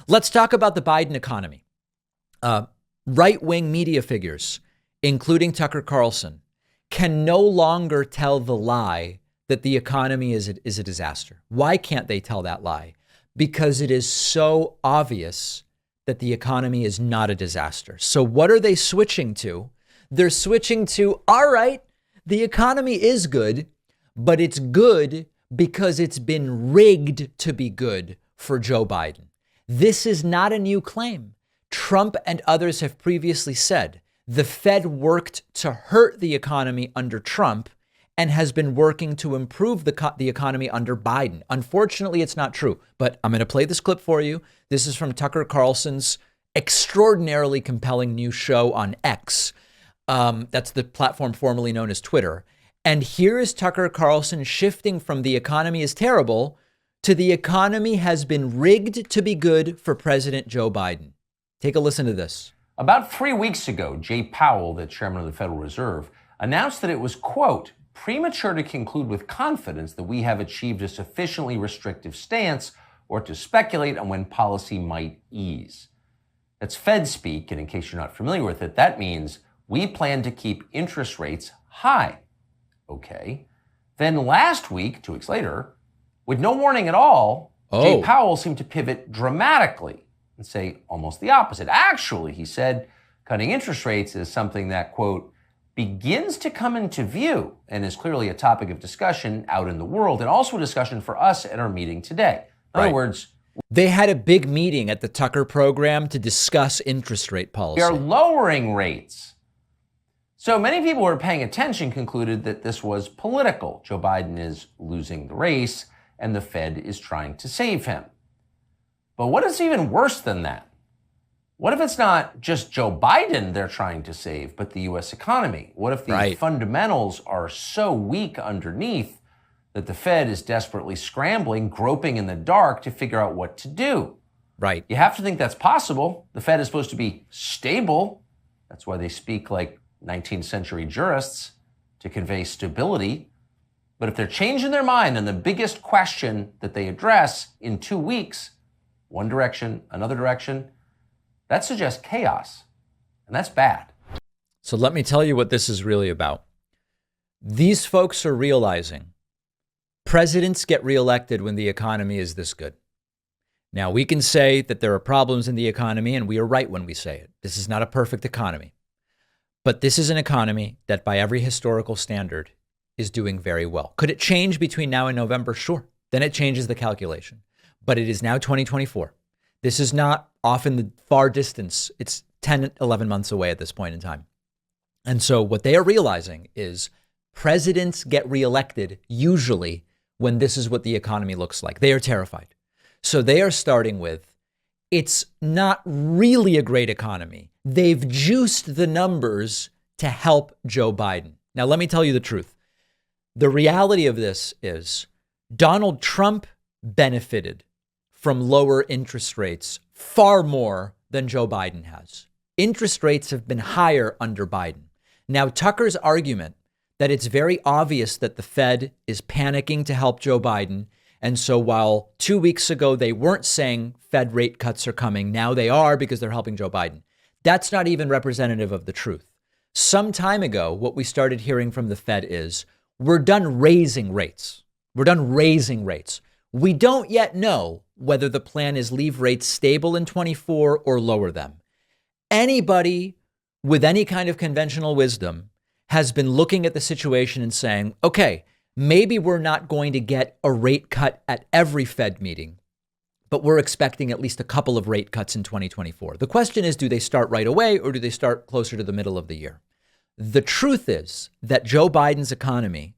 Let's talk about the Biden economy. Right-wing media figures, including Tucker Carlson, can no longer tell the lie that the economy is a disaster. Why can't they tell that lie? Because it is so obvious that the economy is not a disaster. So what are they switching to? They're switching to, all right, the economy is good, but it's good because it's been rigged to be good for Joe Biden. This is not a new claim. Trump and others have previously said the Fed worked to hurt the economy under Trump and has been working to improve the economy under Biden. Unfortunately, it's not true, but I'm going to play this clip for you. This is from Tucker Carlson's extraordinarily compelling new show on X. That's the platform formerly known as Twitter. And here is Tucker Carlson shifting from the economy is terrible to the economy has been rigged to be good for President Joe Biden. Take a listen to this. About 3 weeks ago, Jay Powell, the chairman of the Federal Reserve, announced that it was, quote, premature to conclude with confidence that we have achieved a sufficiently restrictive stance or to speculate on when policy might ease. That's Fed speak, and in case you're not familiar with it, that means we plan to keep interest rates high. Okay. Then last week, 2 weeks later, with no warning at all, Jay Powell seemed to pivot dramatically and say almost the opposite. Actually, he said, cutting interest rates is something that, quote, begins to come into view and is clearly a topic of discussion out in the world and also a discussion for us at our meeting today. In other words, they had a big meeting at the Tucker program to discuss interest rate policy. We are lowering rates. So many people who are paying attention concluded that this was political. Joe Biden is losing the race and the Fed is trying to save him. But what is even worse than that? What if it's not just Joe Biden they're trying to save, but the U.S. economy? What if the fundamentals are so weak underneath that the Fed is desperately scrambling, groping in the dark to figure out what to do? Right. You have to think that's possible. The Fed is supposed to be stable. That's why they speak like 19th century jurists to convey stability. But if they're changing their mind on the biggest question that they address in 2 weeks, one direction, another direction, that suggests chaos, and that's bad. So let me tell you what this is really about. These folks are realizing presidents get reelected when the economy is this good. Now, we can say that there are problems in the economy, and we are right when we say it. This is not a perfect economy. But this is an economy that, by every historical standard, is doing very well. Could it change between now and November? Sure. Then it changes the calculation. But it is now 2024. This is not off in the far distance. It's 10, 11 months away at this point in time. And so what they are realizing is presidents get reelected usually when this is what the economy looks like. They are terrified. So they are starting with, it's not really a great economy. They've juiced the numbers to help Joe Biden. Now, let me tell you the truth. The reality of this is Donald Trump benefited from lower interest rates far more than Joe Biden has. Interest rates have been higher under Biden. Now, Tucker's argument that it's very obvious that the Fed is panicking to help Joe Biden, and so while 2 weeks ago they weren't saying Fed rate cuts are coming, now they are because they're helping Joe Biden. That's not even representative of the truth. Some time ago, what we started hearing from the Fed is, we're done raising rates. We're done raising rates. We don't yet know whether the plan is leave rates stable in 24 or lower them. Anybody with any kind of conventional wisdom has been looking at the situation and saying, okay, maybe we're not going to get a rate cut at every Fed meeting, but we're expecting at least a couple of rate cuts in 2024. The question is, do they start right away or do they start closer to the middle of the year? The truth is that Joe Biden's economy,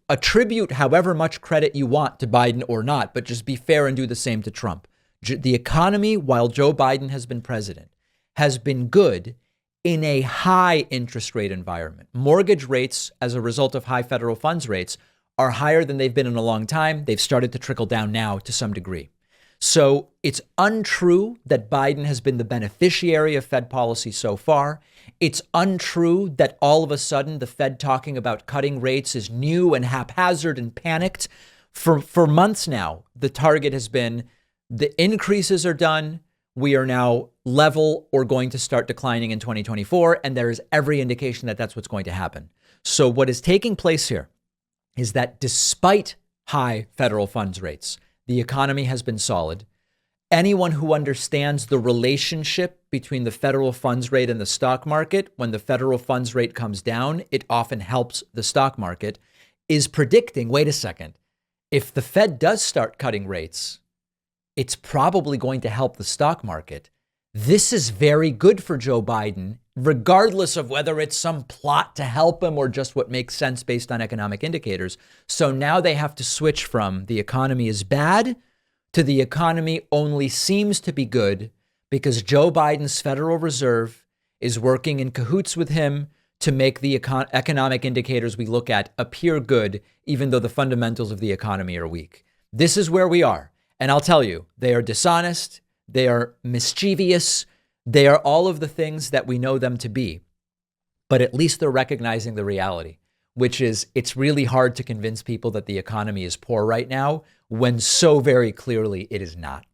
attribute however much credit you want to Biden or not, but just be fair and do the same to Trump. The economy, while Joe Biden has been president, has been good in a high interest rate environment. Mortgage rates, as a result of high federal funds rates, are higher than they've been in a long time. They've started to trickle down now to some degree. So it's untrue that Biden has been the beneficiary of Fed policy so far. It's untrue that all of a sudden the Fed talking about cutting rates is new and haphazard and panicked. For months now, the target has been The increases are done. We are now level or going to start declining in 2024. And there is every indication that that's what's going to happen. So what is taking place here is that despite high federal funds rates, the economy has been solid. Anyone who understands the relationship between the federal funds rate and the stock market, when the federal funds rate comes down, it often helps the stock market, is predicting, wait a second, if the Fed does start cutting rates, it's probably going to help the stock market. This is very good for Joe Biden, regardless of whether it's some plot to help him or just what makes sense based on economic indicators. So now they have to switch from the economy is bad to the economy only seems to be good because Joe Biden's Federal Reserve is working in cahoots with him to make the economic indicators we look at appear good, even though the fundamentals of the economy are weak. This is where we are. And I'll tell you, they are dishonest. They are mischievous. They are all of the things that we know them to be. But at least they're recognizing the reality, which is it's really hard to convince people that the economy is poor right now when so very clearly it is not.